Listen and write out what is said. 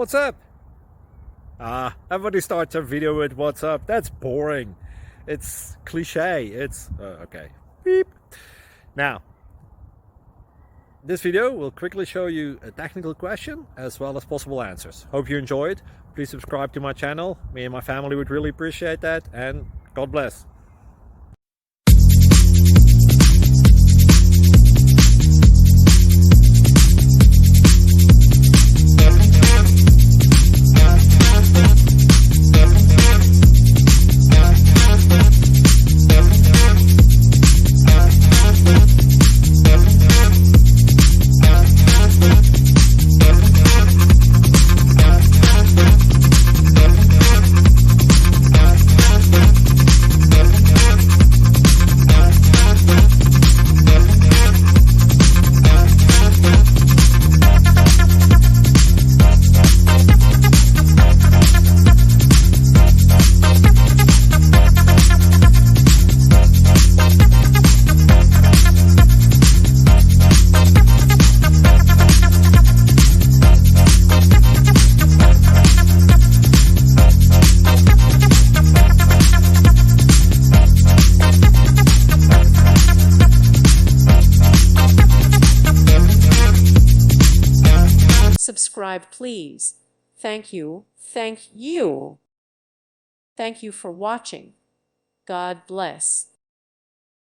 What's up? Everybody starts a video with what's up. That's boring. It's cliche. It's okay. Beep. Now, this video will quickly show you a technical question as well as possible answers. Hope you enjoyed. Please subscribe to my channel. Me and my family would really appreciate that, and God bless. Subscribe, please. Thank you. Thank you. Thank you for watching. God bless.